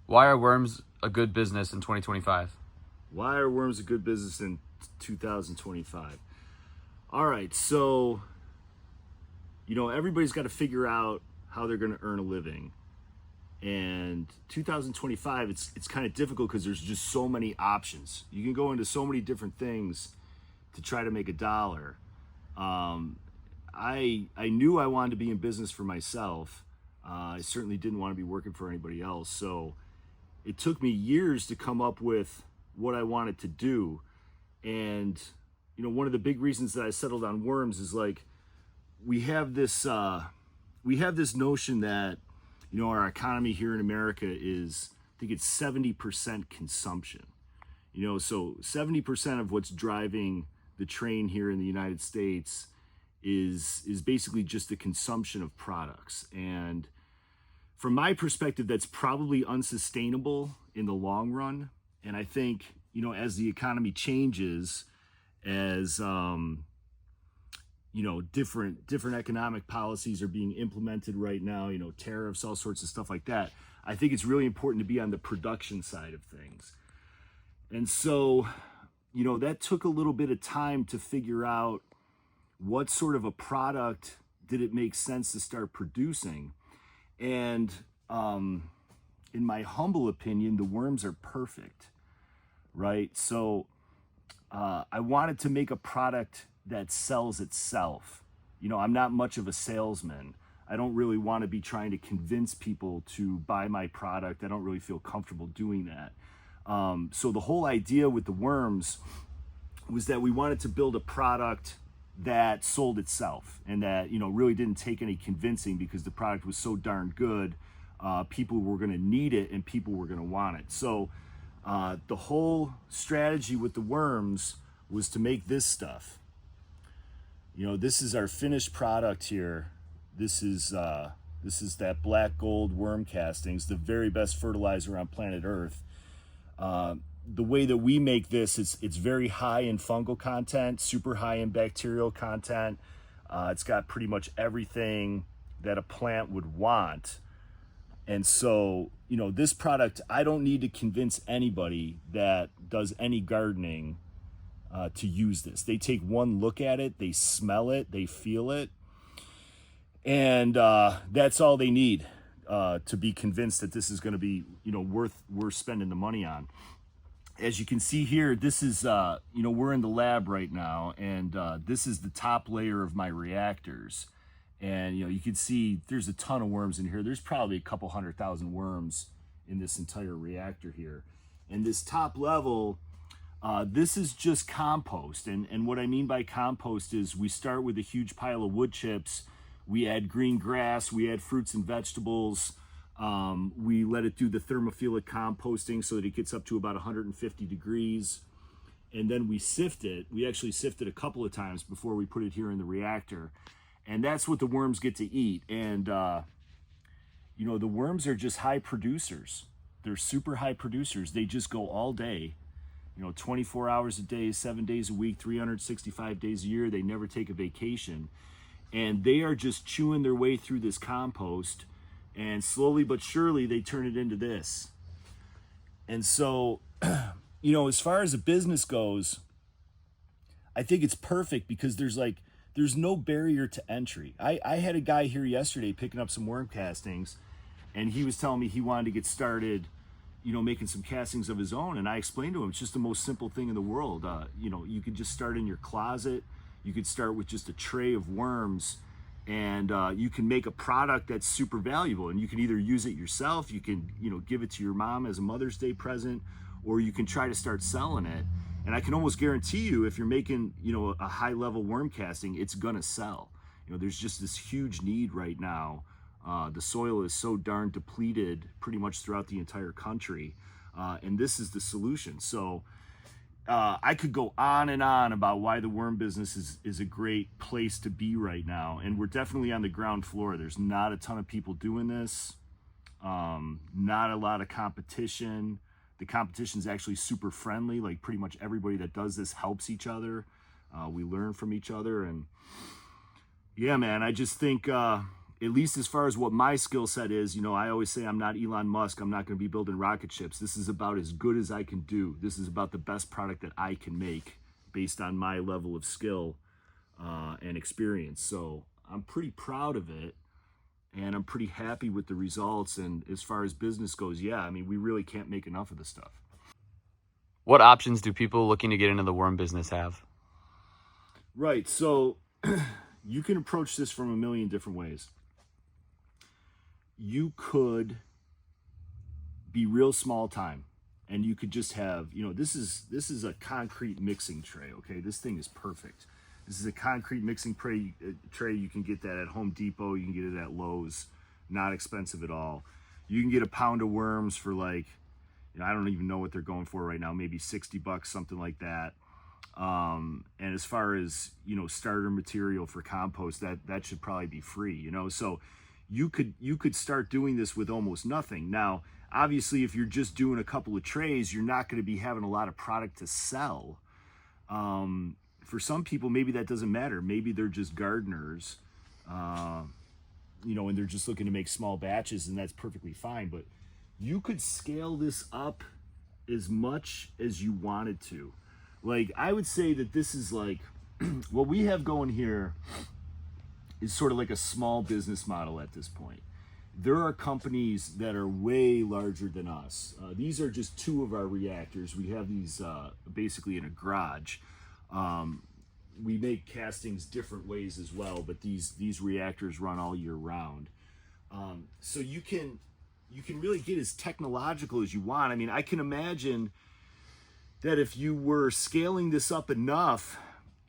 Why are worms a good business in 2025? Why are worms a good business in 2025? All right, so everybody's got to figure out how they're going to earn a living. And 2025, it's kind of difficult because there's just so many options. You can go into so many different things to try to make a dollar. I knew I wanted to be in business for myself. I certainly didn't want to be working for anybody else. So it took me years to come up with what I wanted to do. And one of the big reasons that I settled on worms is like we have this notion that our economy here in America is, I think it's 70% consumption. So 70% of what's driving the train here in the United States is basically just the consumption of products. And from my perspective, that's probably unsustainable in the long run. And I think, as the economy changes, as different economic policies are being implemented right now, tariffs, all sorts of stuff like that. I think it's really important to be on the production side of things. And so, that took a little bit of time to figure out what sort of a product did it make sense to start producing. And in my humble opinion, the worms are perfect, right? So I wanted to make a product that sells itself. I'm not much of a salesman. I don't really want to be trying to convince people to buy my product. I don't really feel comfortable doing that. So the whole idea with the worms was that we wanted to build a product that sold itself and that, really didn't take any convincing because the product was so darn good. People were going to need it and people were going to want it. So the whole strategy with the worms was to make this stuff. This is our finished product here. This is that black gold worm castings, the very best fertilizer on planet Earth. The way that we make this, it's very high in fungal content, super high in bacterial content. It's got pretty much everything that a plant would want. And so, this product, I don't need to convince anybody that does any gardening to use this. They take one look at it, they smell it, they feel it, and that's all they need to be convinced that this is going to be, worth spending the money on. As you can see here, this is, we're in the lab right now, and this is the top layer of my reactors. And, you can see there's a ton of worms in here. There's probably a couple 100,000 worms in this entire reactor here. And this top level, this is just compost. And what I mean by compost is we start with a huge pile of wood chips. We add green grass, we add fruits and vegetables. We let it do the thermophilic composting so that it gets up to about 150 degrees. And then we sift it. We actually sift it a couple of times before we put it here in the reactor. And that's what the worms get to eat. And, the worms are just high producers. They're super high producers. They just go all day, 24 hours a day, 7 days a week, 365 days a year. They never take a vacation. And they are just chewing their way through this compost. And slowly but surely, they turn it into this. And so, as far as a business goes, I think it's perfect because there's no barrier to entry. I had a guy here yesterday picking up some worm castings, and he was telling me he wanted to get started, making some castings of his own. And I explained to him, it's just the most simple thing in the world. You could just start in your closet. You could start with just a tray of worms, and you can make a product that's super valuable. And you can either use it yourself, you can, give it to your mom as a Mother's Day present, or you can try to start selling it. And I can almost guarantee you, if you're making, a high level worm casting, it's gonna sell. There's just this huge need right now. The soil is so darn depleted pretty much throughout the entire country. And this is the solution. So I could go on and on about why the worm business is a great place to be right now. And we're definitely on the ground floor. There's not a ton of people doing this. Not a lot of competition. The competition is actually super friendly. Like pretty much everybody that does this helps each other. We learn from each other. And yeah, man, I just think at least as far as what my skill set is, I always say I'm not Elon Musk. I'm not going to be building rocket ships. This is about as good as I can do. This is about the best product that I can make based on my level of skill and experience. So I'm pretty proud of it, and I'm pretty happy with the results. And as far as business goes, yeah, I mean, we really can't make enough of this stuff. What options do people looking to get into the worm business have? Right. So you can approach this from a million different ways. You could be real small time, and you could just have, this is a concrete mixing tray. Okay. This thing is perfect. This is a concrete mixing tray. You can get that at Home Depot. You can get it at Lowe's. Not expensive at all. You can get a pound of worms for like, I don't even know what they're going for right now. Maybe $60, something like that. And as far as, starter material for compost, that should probably be free, so you could start doing this with almost nothing. Now, obviously, if you're just doing a couple of trays, you're not going to be having a lot of product to sell. For some people, maybe that doesn't matter. Maybe they're just gardeners, and they're just looking to make small batches, and that's perfectly fine. But you could scale this up as much as you wanted to. Like, I would say that this is like, what we have going here is sort of like a small business model at this point. There are companies that are way larger than us. These are just two of our reactors. We have these basically in a garage. We make castings different ways as well, but these reactors run all year round. So you can really get as technological as you want. I mean, I can imagine that if you were scaling this up enough,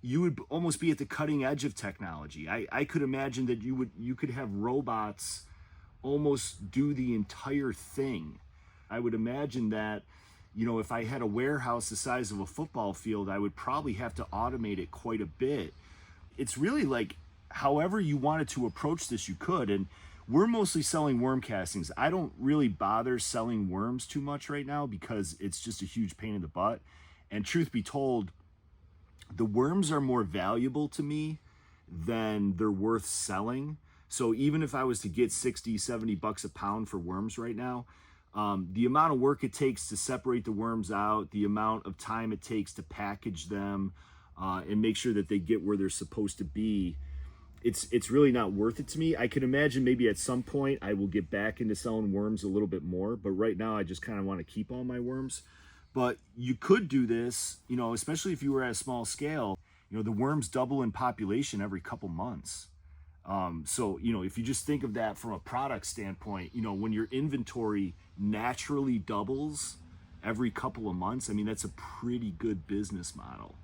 you would almost be at the cutting edge of technology. I could imagine that you could have robots almost do the entire thing. I would imagine that, if I had a warehouse the size of a football field, I would probably have to automate it quite a bit. It's really like, however you wanted to approach this, you could. And we're mostly selling worm castings. I don't really bother selling worms too much right now because it's just a huge pain in the butt. And truth be told, the worms are more valuable to me than they're worth selling. So even if I was to get $60-$70 a pound for worms right now, the amount of work it takes to separate the worms out, the amount of time it takes to package them and make sure that they get where they're supposed to be, it's really not worth it to me. I can imagine maybe at some point I will get back into selling worms a little bit more, but right now I just kind of want to keep all my worms. But you could do this, especially if you were at a small scale. The worms double in population every couple months. So, if you just think of that from a product standpoint, when your inventory naturally doubles every couple of months, I mean, that's a pretty good business model.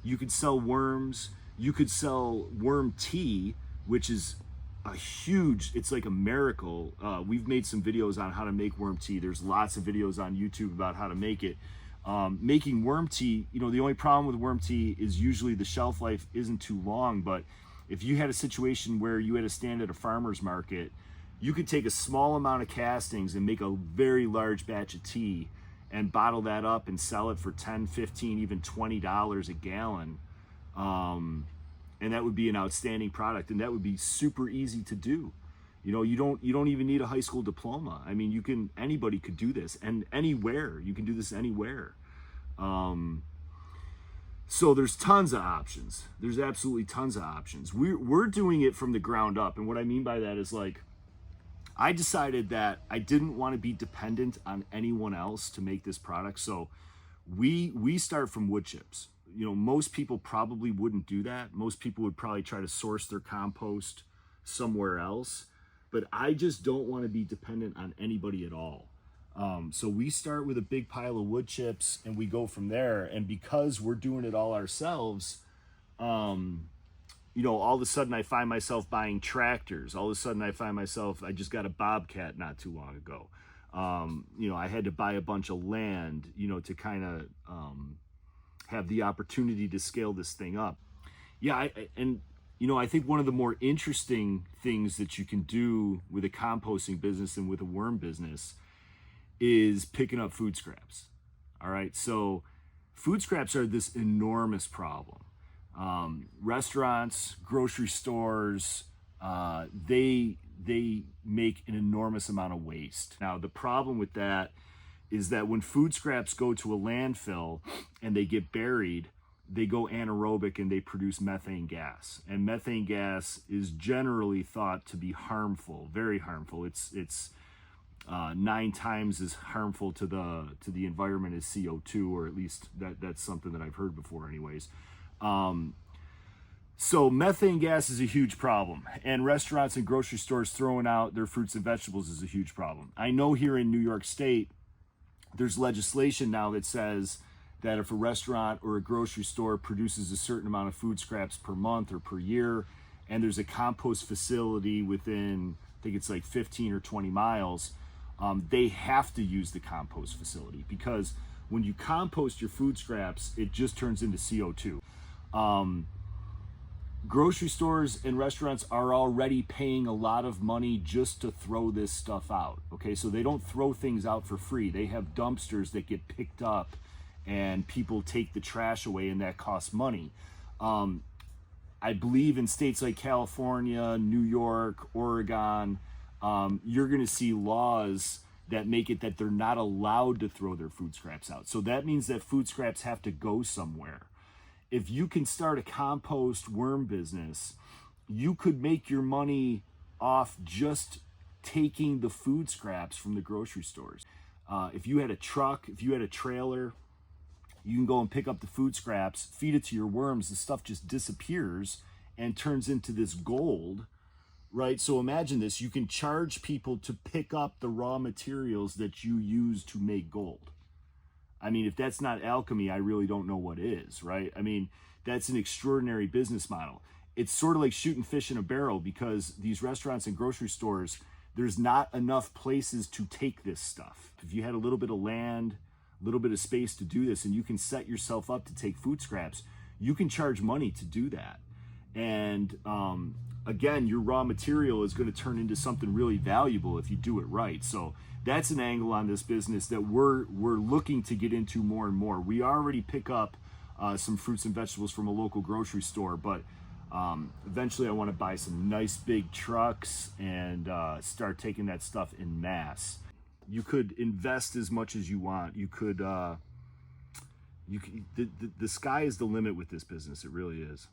You could sell worms. You could sell worm tea, which is it's like a miracle. We've made some videos on how to make worm tea. There's lots of videos on YouTube about how to make it. Making worm tea, the only problem with worm tea is usually the shelf life isn't too long, but if you had a situation where you had to stand at a farmer's market, you could take a small amount of castings and make a very large batch of tea and bottle that up and sell it for $10, $15, even $20 a gallon. And that would be an outstanding product, and that would be super easy to do. You don't even need a high school diploma. I mean, anybody could do this, and anywhere. You can do this anywhere. So there's tons of options. There's absolutely tons of options. We're doing it from the ground up, and what I mean by that is, like, I decided that I didn't want to be dependent on anyone else to make this product. So we start from wood chips. Most people probably wouldn't do that. Most people would probably try to source their compost somewhere else. But I just don't want to be dependent on anybody at all. So we start with a big pile of wood chips and we go from there. And because we're doing it all ourselves, all of a sudden I find myself buying tractors. All of a sudden I find myself, I just got a Bobcat not too long ago. I had to buy a bunch of land, to kind of have the opportunity to scale this thing up. Yeah, I think one of the more interesting things that you can do with a composting business and with a worm business is picking up food scraps. All right, so food scraps are this enormous problem. Restaurants, grocery stores, they make an enormous amount of waste. Now, the problem with that is that when food scraps go to a landfill and they get buried, they go anaerobic and they produce methane gas. And methane gas is generally thought to be harmful, very harmful. It's 9 times as harmful to the environment as CO2, or at least that's something that I've heard before, anyways. So methane gas is a huge problem, and restaurants and grocery stores throwing out their fruits and vegetables is a huge problem. I know here in New York State, there's legislation now that says that if a restaurant or a grocery store produces a certain amount of food scraps per month or per year, and there's a compost facility within, I think it's like 15 or 20 miles, they have to use the compost facility, because when you compost your food scraps, it just turns into CO2. Grocery stores and restaurants are already paying a lot of money just to throw this stuff out. Okay, so they don't throw things out for free. They have dumpsters that get picked up and people take the trash away, and that costs money. I believe in states like California, New York, Oregon, you're going to see laws that make it that they're not allowed to throw their food scraps out. So that means that food scraps have to go somewhere. If you can start a compost worm business, you could make your money off just taking the food scraps from the grocery stores. If you had a truck, if you had a trailer, you can go and pick up the food scraps, feed it to your worms, the stuff just disappears and turns into this gold, right? So imagine this, you can charge people to pick up the raw materials that you use to make gold. I mean, if that's not alchemy, I really don't know what is, right? I mean, that's an extraordinary business model. It's sort of like shooting fish in a barrel, because these restaurants and grocery stores, there's not enough places to take this stuff. If you had a little bit of land, a little bit of space to do this, and you can set yourself up to take food scraps, you can charge money to do that. And again, your raw material is going to turn into something really valuable if you do it right. So that's an angle on this business that we're looking to get into more and more. We already pick up some fruits and vegetables from a local grocery store, but eventually I want to buy some nice big trucks and start taking that stuff in mass. You could invest as much as you want. You could the sky is the limit with this business. It really is.